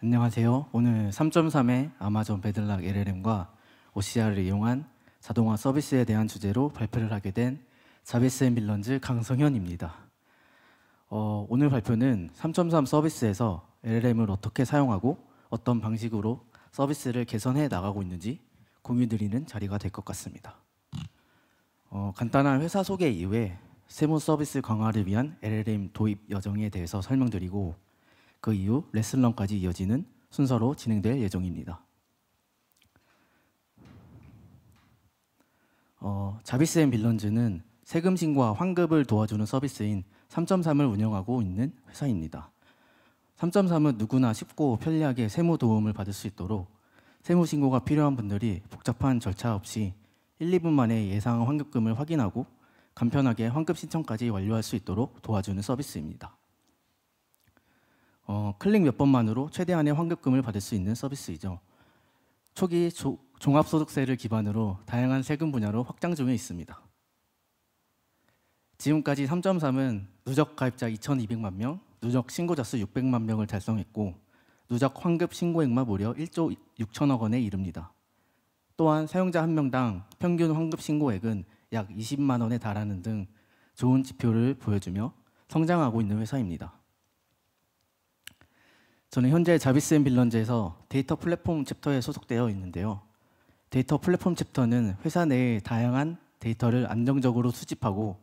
안녕하세요. 오늘 3.3의 아마존 배들락 LLM과 OCR을 이용한 자동화 서비스에 대한 주제로 발표를 하게 된 자비스 앤 빌런즈 강성현입니다. 오늘 발표는 3.3 서비스에서 LLM을 어떻게 사용하고 어떤 방식으로 서비스를 개선해 나가고 있는지 공유드리는 자리가 될 것 같습니다. 간단한 회사 소개 이후에 세무 서비스 강화를 위한 LLM 도입 여정에 대해서 설명드리고 그 이후 레슨런까지 이어지는 순서로 진행될 예정입니다. 자비스 앤 빌런즈는 세금 신고와 환급을 도와주는 서비스인 3.3을 운영하고 있는 회사입니다. 3.3은 누구나 쉽고 편리하게 세무 도움을 받을 수 있도록 세무 신고가 필요한 분들이 복잡한 절차 없이 1, 2분 만에 예상 환급금을 확인하고 간편하게 환급 신청까지 완료할 수 있도록 도와주는 서비스입니다. 클릭 몇 번만으로 최대한의 환급금을 받을 수 있는 서비스이죠. 초기 종합소득세를 기반으로 다양한 세금 분야로 확장 중에 있습니다. 지금까지 3.3은 누적 가입자 2,200만 명, 누적 신고자 수 600만 명을 달성했고 누적 환급 신고액만 무려 1조 6천억 원에 이릅니다. 또한 사용자 한 명당 평균 환급 신고액은 약 20만 원에 달하는 등 좋은 지표를 보여주며 성장하고 있는 회사입니다. 저는 현재 자비스 앤 빌런즈에서 데이터 플랫폼 챕터에 소속되어 있는데요. 데이터 플랫폼 챕터는 회사 내의 다양한 데이터를 안정적으로 수집하고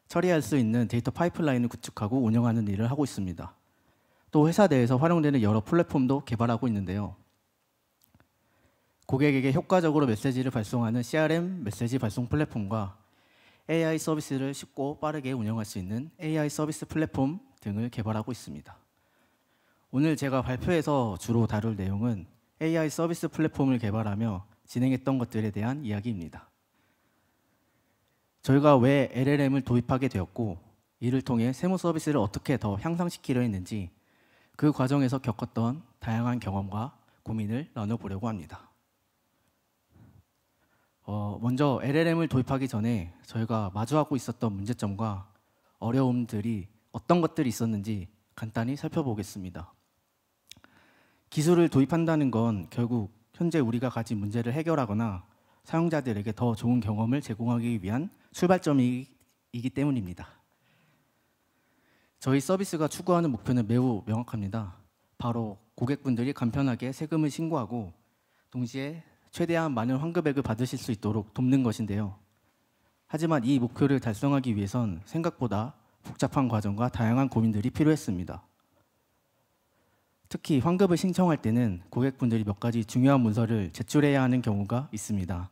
처리할 수 있는 데이터 파이프라인을 구축하고 운영하는 일을 하고 있습니다. 또 회사 내에서 활용되는 여러 플랫폼도 개발하고 있는데요. 고객에게 효과적으로 메시지를 발송하는 CRM 메시지 발송 플랫폼과 AI 서비스를 쉽고 빠르게 운영할 수 있는 AI 서비스 플랫폼 등을 개발하고 있습니다. 오늘 제가 발표에서 주로 다룰 내용은 AI 서비스 플랫폼을 개발하며 진행했던 것들에 대한 이야기입니다. 저희가 왜 LLM을 도입하게 되었고 이를 통해 세무 서비스를 어떻게 더 향상시키려 했는지 그 과정에서 겪었던 다양한 경험과 고민을 나눠보려고 합니다. 먼저 LLM을 도입하기 전에 저희가 마주하고 있었던 문제점과 어려움들이 어떤 것들이 있었는지 간단히 살펴보겠습니다. 기술을 도입한다는 건 결국 현재 우리가 가진 문제를 해결하거나 사용자들에게 더 좋은 경험을 제공하기 위한 출발점이기 때문입니다. 저희 서비스가 추구하는 목표는 매우 명확합니다. 바로 고객분들이 간편하게 세금을 신고하고 동시에 최대한 많은 환급액을 받으실 수 있도록 돕는 것인데요. 하지만 이 목표를 달성하기 위해선 생각보다 복잡한 과정과 다양한 고민들이 필요했습니다. 특히 환급을 신청할 때는 고객분들이 몇 가지 중요한 문서를 제출해야 하는 경우가 있습니다.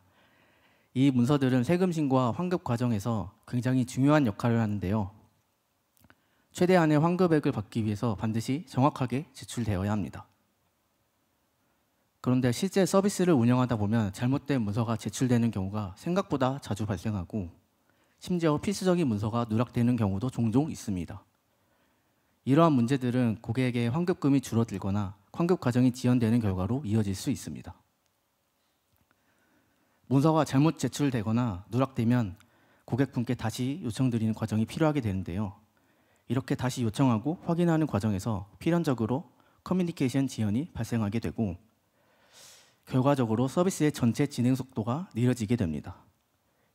이 문서들은 세금 신고와 환급 과정에서 굉장히 중요한 역할을 하는데요. 최대한의 환급액을 받기 위해서 반드시 정확하게 제출되어야 합니다. 그런데 실제 서비스를 운영하다 보면 잘못된 문서가 제출되는 경우가 생각보다 자주 발생하고 심지어 필수적인 문서가 누락되는 경우도 종종 있습니다. 이러한 문제들은 고객의 환급금이 줄어들거나 환급 과정이 지연되는 결과로 이어질 수 있습니다. 문서가 잘못 제출되거나 누락되면 고객분께 다시 요청드리는 과정이 필요하게 되는데요. 이렇게 다시 요청하고 확인하는 과정에서 필연적으로 커뮤니케이션 지연이 발생하게 되고 결과적으로 서비스의 전체 진행 속도가 느려지게 됩니다.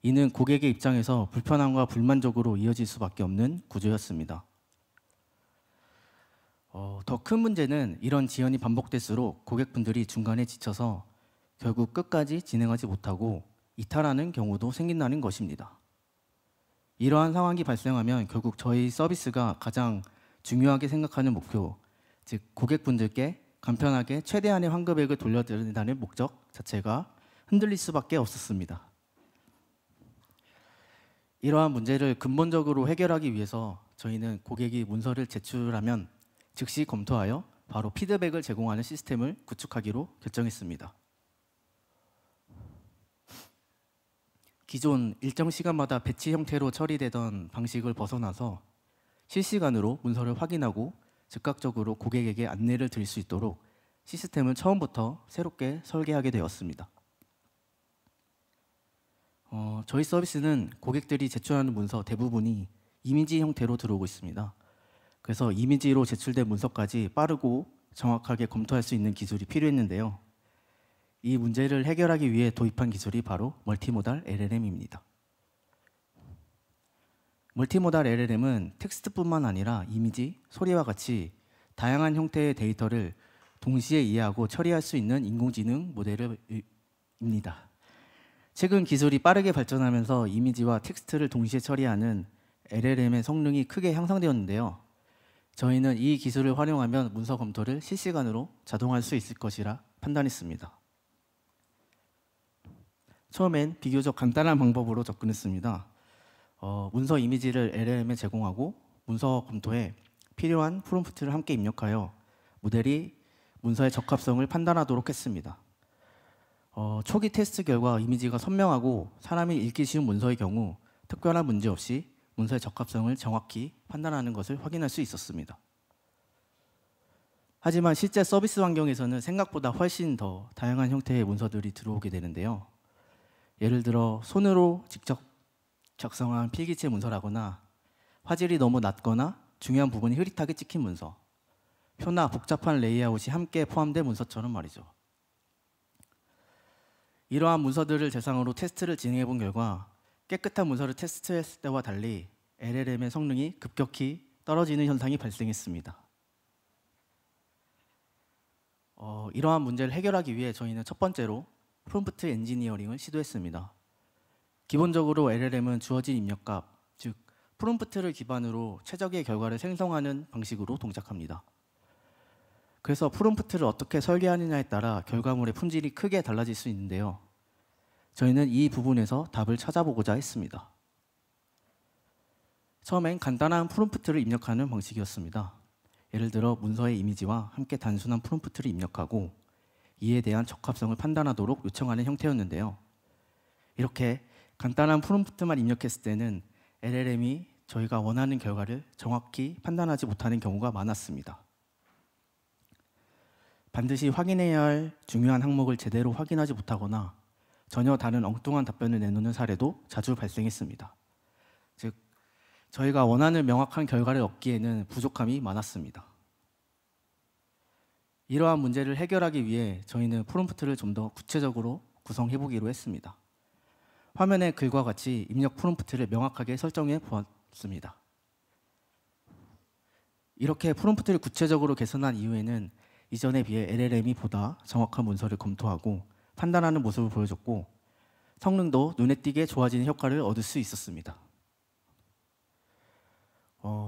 이는 고객의 입장에서 불편함과 불만족으로 이어질 수밖에 없는 구조였습니다. 더 큰 문제는 이런 지연이 반복될수록 고객분들이 중간에 지쳐서 결국 끝까지 진행하지 못하고 이탈하는 경우도 생긴다는 것입니다. 이러한 상황이 발생하면 결국 저희 서비스가 가장 중요하게 생각하는 목표, 즉 고객분들께 간편하게 최대한의 환급액을 돌려드린다는 목적 자체가 흔들릴 수밖에 없었습니다. 이러한 문제를 근본적으로 해결하기 위해서 저희는 고객이 문서를 제출하면 즉시 검토하여 바로 피드백을 제공하는 시스템을 구축하기로 결정했습니다. 기존 일정 시간마다 배치 형태로 처리되던 방식을 벗어나서 실시간으로 문서를 확인하고 즉각적으로 고객에게 안내를 드릴 수 있도록 시스템을 처음부터 새롭게 설계하게 되었습니다. 저희 서비스는 고객들이 제출하는 문서 대부분이 이미지 형태로 들어오고 있습니다. 그래서 이미지로 제출된 문서까지 빠르고 정확하게 검토할 수 있는 기술이 필요했는데요. 이 문제를 해결하기 위해 도입한 기술이 바로 멀티모달 LLM입니다. 멀티모달 LLM은 텍스트뿐만 아니라 이미지, 소리와 같이 다양한 형태의 데이터를 동시에 이해하고 처리할 수 있는 인공지능 모델입니다. 최근 기술이 빠르게 발전하면서 이미지와 텍스트를 동시에 처리하는 LLM의 성능이 크게 향상되었는데요. 저희는 이 기술을 활용하면 문서 검토를 실시간으로 자동화할 수 있을 것이라 판단했습니다. 처음엔 비교적 간단한 방법으로 접근했습니다. 문서 이미지를 LLM에 제공하고 문서 검토에 필요한 프롬프트를 함께 입력하여 모델이 문서의 적합성을 판단하도록 했습니다. 초기 테스트 결과 이미지가 선명하고 사람이 읽기 쉬운 문서의 경우 특별한 문제 없이 문서의 적합성을 정확히 판단하는 것을 확인할 수 있었습니다. 하지만 실제 서비스 환경에서는 생각보다 훨씬 더 다양한 형태의 문서들이 들어오게 되는데요. 예를 들어 손으로 직접 작성한 필기체 문서라거나 화질이 너무 낮거나 중요한 부분이 흐릿하게 찍힌 문서, 표나 복잡한 레이아웃이 함께 포함된 문서처럼 말이죠. 이러한 문서들을 대상으로 테스트를 진행해 본 결과 깨끗한 문서를 테스트했을 때와 달리 LLM의 성능이 급격히 떨어지는 현상이 발생했습니다. 이러한 문제를 해결하기 위해 저희는 첫 번째로 프롬프트 엔지니어링을 시도했습니다. 기본적으로 LLM은 주어진 입력값, 즉 프롬프트를 기반으로 최적의 결과를 생성하는 방식으로 동작합니다. 그래서 프롬프트를 어떻게 설계하느냐에 따라 결과물의 품질이 크게 달라질 수 있는데요. 저희는 이 부분에서 답을 찾아보고자 했습니다. 처음엔 간단한 프롬프트를 입력하는 방식이었습니다. 예를 들어 문서의 이미지와 함께 단순한 프롬프트를 입력하고 이에 대한 적합성을 판단하도록 요청하는 형태였는데요. 이렇게 간단한 프롬프트만 입력했을 때는 LLM이 저희가 원하는 결과를 정확히 판단하지 못하는 경우가 많았습니다. 반드시 확인해야 할 중요한 항목을 제대로 확인하지 못하거나 전혀 다른 엉뚱한 답변을 내놓는 사례도 자주 발생했습니다. 즉, 저희가 원하는 명확한 결과를 얻기에는 부족함이 많았습니다. 이러한 문제를 해결하기 위해 저희는 프롬프트를 좀 더 구체적으로 구성해 보기로 했습니다. 화면에 글과 같이 입력 프롬프트를 명확하게 설정해 보았습니다. 이렇게 프롬프트를 구체적으로 개선한 이후에는 이전에 비해 LLM이 보다 정확한 문서를 검토하고 판단하는 모습을 보여줬고 성능도 눈에 띄게 좋아지는 효과를 얻을 수 있었습니다.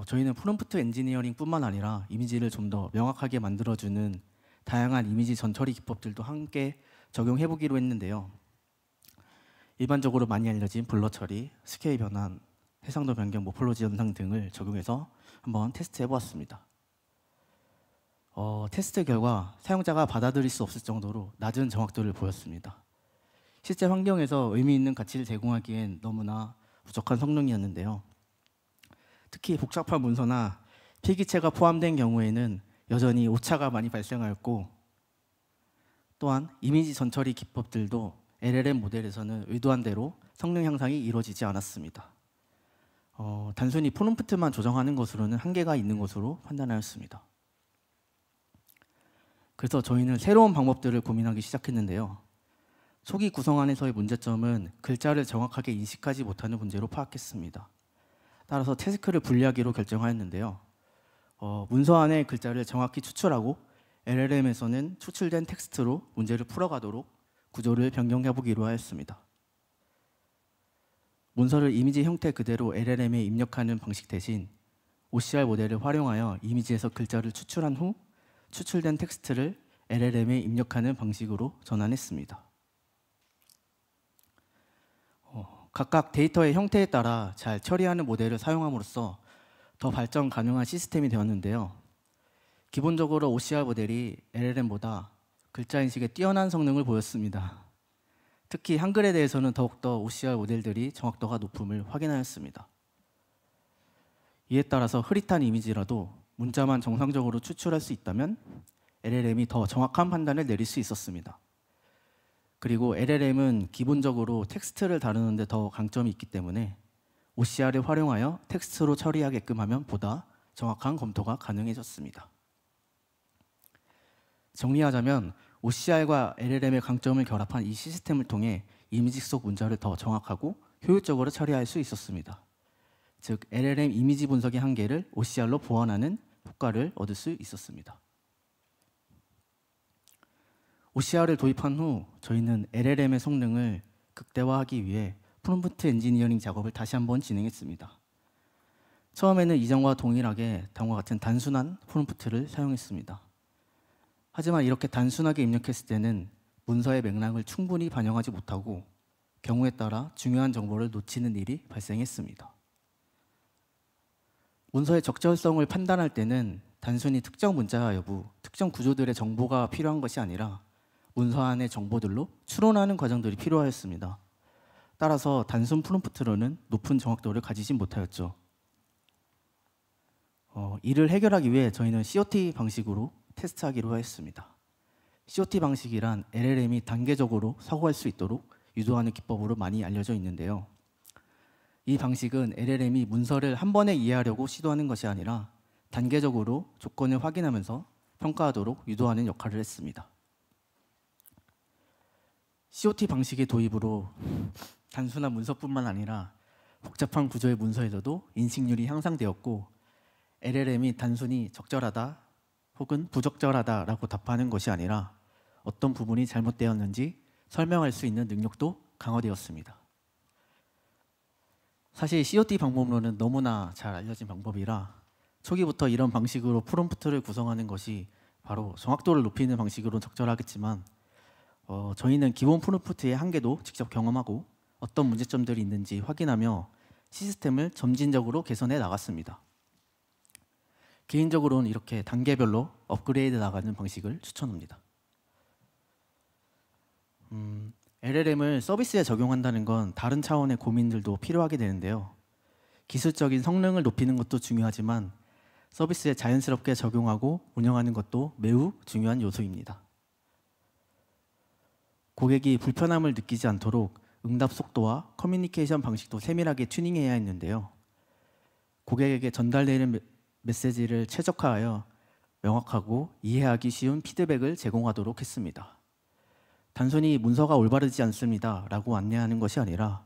저희는 프롬프트 엔지니어링뿐만 아니라 이미지를 좀 더 명확하게 만들어주는 다양한 이미지 전처리 기법들도 함께 적용해보기로 했는데요. 일반적으로 많이 알려진 블러 처리, 스케일 변환, 해상도 변경, 모폴로지 현상 등을 적용해서 한번 테스트해보았습니다. 테스트 결과 사용자가 받아들일 수 없을 정도로 낮은 정확도를 보였습니다. 실제 환경에서 의미 있는 가치를 제공하기엔 너무나 부족한 성능이었는데요. 특히 복잡한 문서나 필기체가 포함된 경우에는 여전히 오차가 많이 발생하였고 또한 이미지 전처리 기법들도 LLM 모델에서는 의도한 대로 성능 향상이 이루어지지 않았습니다. 단순히 프롬프트만 조정하는 것으로는 한계가 있는 것으로 판단하였습니다. 그래서 저희는 새로운 방법들을 고민하기 시작했는데요. 초기 구성안에서의 문제점은 글자를 정확하게 인식하지 못하는 문제로 파악했습니다. 따라서 태스크를 분리하기로 결정하였는데요. 문서 안의 글자를 정확히 추출하고 LLM에서는 추출된 텍스트로 문제를 풀어가도록 구조를 변경해보기로 하였습니다. 문서를 이미지 형태 그대로 LLM에 입력하는 방식 대신 OCR 모델을 활용하여 이미지에서 글자를 추출한 후 추출된 텍스트를 LLM에 입력하는 방식으로 전환했습니다. 각각 데이터의 형태에 따라 잘 처리하는 모델을 사용함으로써 더 발전 가능한 시스템이 되었는데요. 기본적으로 OCR 모델이 LLM보다 글자 인식에 뛰어난 성능을 보였습니다. 특히 한글에 대해서는 더욱더 OCR 모델들이 정확도가 높음을 확인하였습니다. 이에 따라서 흐릿한 이미지라도 문자만 정상적으로 추출할 수 있다면 LLM이 더 정확한 판단을 내릴 수 있었습니다. 그리고 LLM은 기본적으로 텍스트를 다루는데 더 강점이 있기 때문에 OCR을 활용하여 텍스트로 처리하게끔 하면 보다 정확한 검토가 가능해졌습니다. 정리하자면 OCR과 LLM의 강점을 결합한 이 시스템을 통해 이미지 속 문자를 더 정확하고 효율적으로 처리할 수 있었습니다. 즉, LLM 이미지 분석의 한계를 OCR로 보완하는 효과를 얻을 수 있었습니다. OCR을 도입한 후 저희는 LLM의 성능을 극대화하기 위해 프롬프트 엔지니어링 작업을 다시 한번 진행했습니다. 처음에는 이전과 동일하게 다음과 같은 단순한 프롬프트를 사용했습니다. 하지만 이렇게 단순하게 입력했을 때는 문서의 맥락을 충분히 반영하지 못하고 경우에 따라 중요한 정보를 놓치는 일이 발생했습니다. 문서의 적절성을 판단할 때는 단순히 특정 문자 여부, 특정 구조들의 정보가 필요한 것이 아니라 문서 안의 정보들로 추론하는 과정들이 필요하였습니다. 따라서 단순 프롬프트로는 높은 정확도를 가지지 못하였죠. 이를 해결하기 위해 저희는 COT 방식으로 테스트하기로 했습니다. COT 방식이란 LLM이 단계적으로 사고할 수 있도록 유도하는 기법으로 많이 알려져 있는데요. 이 방식은 LLM이 문서를 한 번에 이해하려고 시도하는 것이 아니라 단계적으로 조건을 확인하면서 평가하도록 유도하는 역할을 했습니다. COT 방식의 도입으로 단순한 문서뿐만 아니라 복잡한 구조의 문서에서도 인식률이 향상되었고 LLM이 단순히 적절하다 혹은 부적절하다라고 답하는 것이 아니라 어떤 부분이 잘못되었는지 설명할 수 있는 능력도 강화되었습니다. 사실 COT 방법론은 너무나 잘 알려진 방법이라 초기부터 이런 방식으로 프롬프트를 구성하는 것이 바로 정확도를 높이는 방식으로 적절하겠지만 저희는 기본 프롬프트의 한계도 직접 경험하고 어떤 문제점들이 있는지 확인하며 시스템을 점진적으로 개선해 나갔습니다. 개인적으로는 이렇게 단계별로 업그레이드 나가는 방식을 추천합니다. LLM을 서비스에 적용한다는 건 다른 차원의 고민들도 필요하게 되는데요. 기술적인 성능을 높이는 것도 중요하지만 서비스에 자연스럽게 적용하고 운영하는 것도 매우 중요한 요소입니다. 고객이 불편함을 느끼지 않도록 응답 속도와 커뮤니케이션 방식도 세밀하게 튜닝해야 했는데요. 고객에게 전달되는 메시지를 최적화하여 명확하고 이해하기 쉬운 피드백을 제공하도록 했습니다. 단순히 문서가 올바르지 않습니다 라고 안내하는 것이 아니라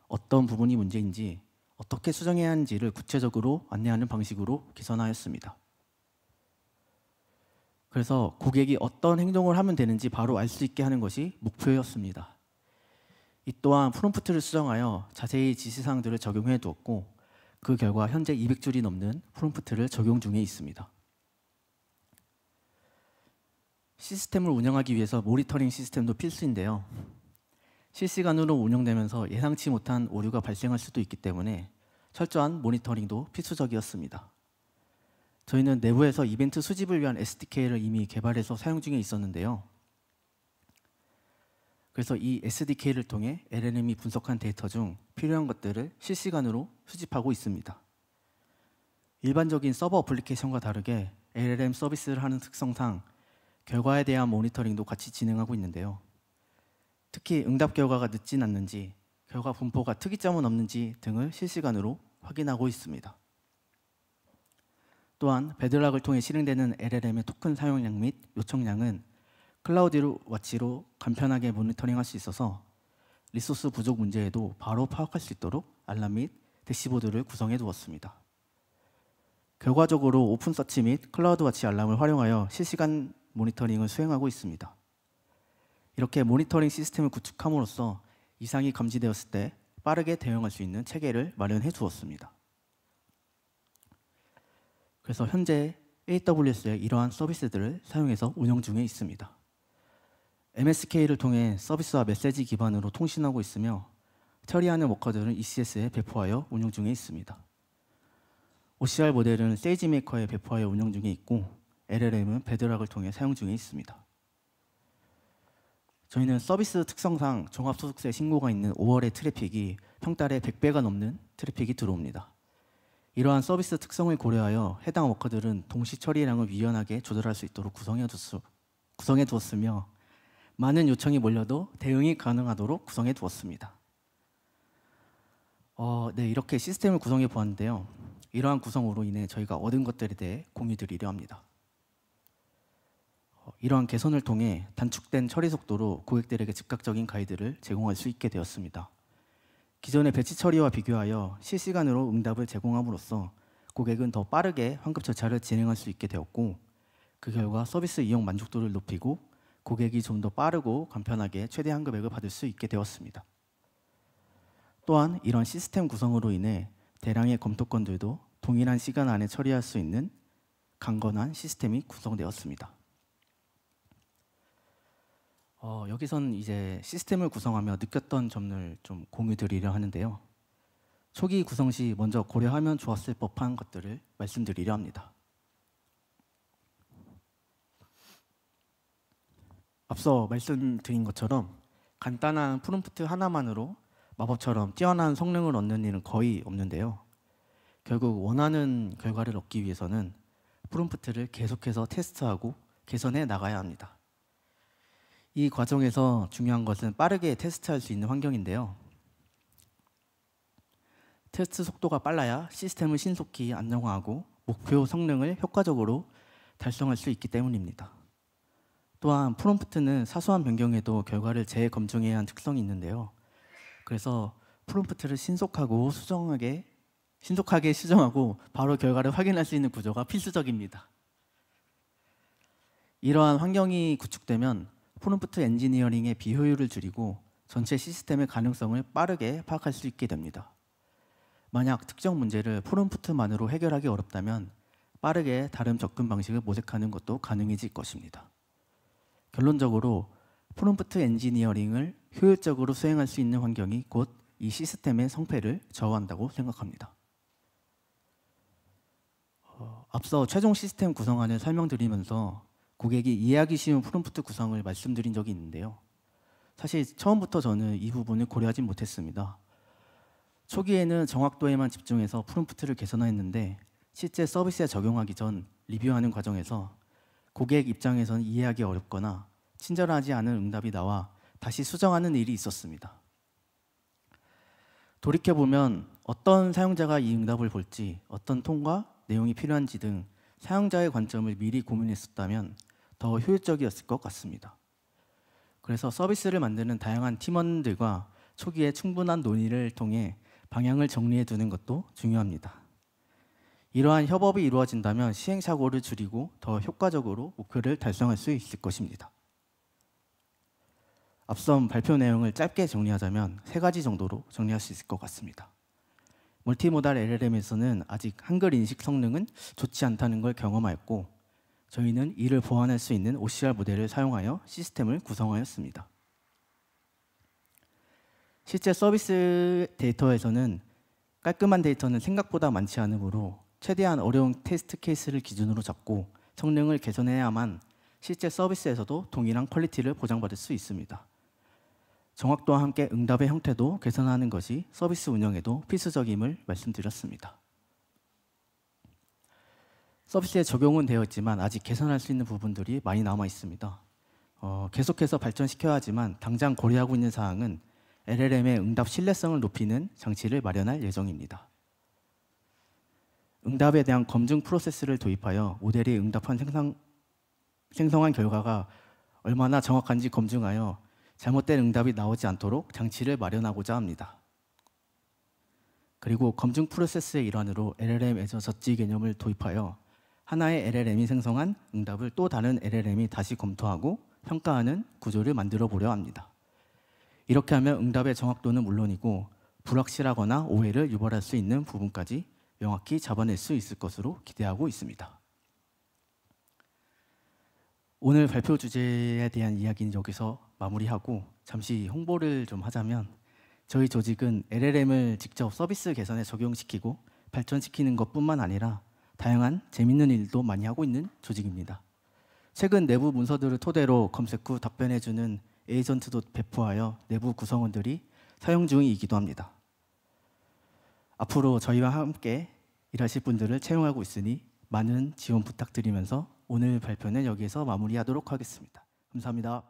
어떤 부분이 문제인지 어떻게 수정해야 하는지를 구체적으로 안내하는 방식으로 개선하였습니다. 그래서 고객이 어떤 행동을 하면 되는지 바로 알 수 있게 하는 것이 목표였습니다. 이 또한 프롬프트를 수정하여 자세히 지시사항들을 적용해 두었고 그 결과 현재 200줄이 넘는 프롬프트를 적용 중에 있습니다. 시스템을 운영하기 위해서 모니터링 시스템도 필수인데요. 실시간으로 운영되면서 예상치 못한 오류가 발생할 수도 있기 때문에 철저한 모니터링도 필수적이었습니다. 저희는 내부에서 이벤트 수집을 위한 SDK를 이미 개발해서 사용 중에 있었는데요. 그래서 이 SDK를 통해 LLM이 분석한 데이터 중 필요한 것들을 실시간으로 수집하고 있습니다. 일반적인 서버 어플리케이션과 다르게 LLM 서비스를 하는 특성상 결과에 대한 모니터링도 같이 진행하고 있는데요. 특히 응답 결과가 늦진 않는지, 결과 분포가 특이점은 없는지 등을 실시간으로 확인하고 있습니다. 또한 베드락을 통해 실행되는 LLM의 토큰 사용량 및 요청량은 클라우드 와치로 간편하게 모니터링할 수 있어서 리소스 부족 문제에도 바로 파악할 수 있도록 알람 및 대시보드를 구성해 두었습니다. 결과적으로 오픈서치 및 클라우드 와치 알람을 활용하여 실시간 모니터링을 수행하고 있습니다. 이렇게 모니터링 시스템을 구축함으로써 이상이 감지되었을 때 빠르게 대응할 수 있는 체계를 마련해 두었습니다. 그래서 현재 AWS에 이러한 서비스들을 사용해서 운영 중에 있습니다. MSK를 통해 서비스와 메시지 기반으로 통신하고 있으며 처리하는 워커들은 ECS에 배포하여 운영 중에 있습니다. OCR 모델은 세이지메이커에 배포하여 운영 중에 있고 LLM은 베드락을 통해 사용 중에 있습니다. 저희는 서비스 특성상 종합소득세 신고가 있는 5월의 트래픽이 평달에 100배가 넘는 트래픽이 들어옵니다. 이러한 서비스 특성을 고려하여 해당 워커들은 동시 처리량을 유연하게 조절할 수 있도록 구성해 두었으며 많은 요청이 몰려도 대응이 가능하도록 구성해 두었습니다. 네, 이렇게 시스템을 구성해 보았는데요. 이러한 구성으로 인해 저희가 얻은 것들에 대해 공유드리려 합니다. 이러한 개선을 통해 단축된 처리 속도로 고객들에게 즉각적인 가이드를 제공할 수 있게 되었습니다. 기존의 배치 처리와 비교하여 실시간으로 응답을 제공함으로써 고객은 더 빠르게 환급 절차를 진행할 수 있게 되었고, 그 결과 서비스 이용 만족도를 높이고 고객이 좀 더 빠르고 간편하게 최대 환급액을 받을 수 있게 되었습니다. 또한 이런 시스템 구성으로 인해 대량의 검토 건들도 동일한 시간 안에 처리할 수 있는 강건한 시스템이 구성되었습니다. 여기선 이제 시스템을 구성하며 느꼈던 점을 좀 공유드리려 하는데요. 초기 구성 시 먼저 고려하면 좋았을 법한 것들을 말씀드리려 합니다. 앞서 말씀드린 것처럼 간단한 프롬프트 하나만으로 마법처럼 뛰어난 성능을 얻는 일은 거의 없는데요. 결국 원하는 결과를 얻기 위해서는 프롬프트를 계속해서 테스트하고 개선해 나가야 합니다. 이 과정에서 중요한 것은 빠르게 테스트할 수 있는 환경인데요. 테스트 속도가 빨라야 시스템을 신속히 안정화하고 목표 성능을 효과적으로 달성할 수 있기 때문입니다. 또한 프롬프트는 사소한 변경에도 결과를 재검증해야 하는 특성이 있는데요. 그래서 프롬프트를 신속하게 수정하고 바로 결과를 확인할 수 있는 구조가 필수적입니다. 이러한 환경이 구축되면 프롬프트 엔지니어링의 비효율을 줄이고 전체 시스템의 가능성을 빠르게 파악할 수 있게 됩니다. 만약 특정 문제를 프롬프트만으로 해결하기 어렵다면 빠르게 다른 접근 방식을 모색하는 것도 가능해질 것입니다. 결론적으로 프롬프트 엔지니어링을 효율적으로 수행할 수 있는 환경이 곧 이 시스템의 성패를 좌우한다고 생각합니다. 앞서 최종 시스템 구성안을 설명드리면서 고객이 이해하기 쉬운 프롬프트 구성을 말씀드린 적이 있는데요. 사실 처음부터 저는 이 부분을 고려하지 못했습니다. 초기에는 정확도에만 집중해서 프롬프트를 개선했는데 실제 서비스에 적용하기 전 리뷰하는 과정에서 고객 입장에서는 이해하기 어렵거나 친절하지 않은 응답이 나와 다시 수정하는 일이 있었습니다. 돌이켜보면 어떤 사용자가 이 응답을 볼지, 어떤 톤과 내용이 필요한지 등 사용자의 관점을 미리 고민했었다면 더 효율적이었을 것 같습니다. 그래서 서비스를 만드는 다양한 팀원들과 초기에 충분한 논의를 통해 방향을 정리해 두는 것도 중요합니다. 이러한 협업이 이루어진다면 시행착오를 줄이고 더 효과적으로 목표를 달성할 수 있을 것입니다. 앞선 발표 내용을 짧게 정리하자면 3가지 정도로 정리할 수 있을 것 같습니다. 멀티모달 LLM에서는 아직 한글 인식 성능은 좋지 않다는 걸 경험하였고, 저희는 이를 보완할 수 있는 OCR 모델을 사용하여 시스템을 구성하였습니다. 실제 서비스 데이터에서는 깔끔한 데이터는 생각보다 많지 않으므로 최대한 어려운 테스트 케이스를 기준으로 잡고 성능을 개선해야만 실제 서비스에서도 동일한 퀄리티를 보장받을 수 있습니다. 정확도와 함께 응답의 형태도 개선하는 것이 서비스 운영에도 필수적임을 말씀드렸습니다. 서비스에 적용은 되어 있지만 아직 개선할 수 있는 부분들이 많이 남아 있습니다. 계속해서 발전시켜야 하지만 당장 고려하고 있는 사항은 LLM의 응답 신뢰성을 높이는 장치를 마련할 예정입니다. 응답에 대한 검증 프로세스를 도입하여 모델이 응답한 생성한 결과가 얼마나 정확한지 검증하여 잘못된 응답이 나오지 않도록 장치를 마련하고자 합니다. 그리고 검증 프로세스의 일환으로 LLM 애저 젖지 개념을 도입하여 하나의 LLM이 생성한 응답을 또 다른 LLM이 다시 검토하고 평가하는 구조를 만들어 보려 합니다. 이렇게 하면 응답의 정확도는 물론이고 불확실하거나 오해를 유발할 수 있는 부분까지 명확히 잡아낼 수 있을 것으로 기대하고 있습니다. 오늘 발표 주제에 대한 이야기는 여기서 마무리하고 잠시 홍보를 좀 하자면, 저희 조직은 LLM을 직접 서비스 개선에 적용시키고 발전시키는 것뿐만 아니라 다양한 재밌는 일도 많이 하고 있는 조직입니다. 최근 내부 문서들을 토대로 검색 후 답변해주는 에이전트도 배포하여 내부 구성원들이 사용 중이기도 합니다. 앞으로 저희와 함께 일하실 분들을 채용하고 있으니 많은 지원 부탁드리면서 오늘 발표는 여기에서 마무리하도록 하겠습니다. 감사합니다.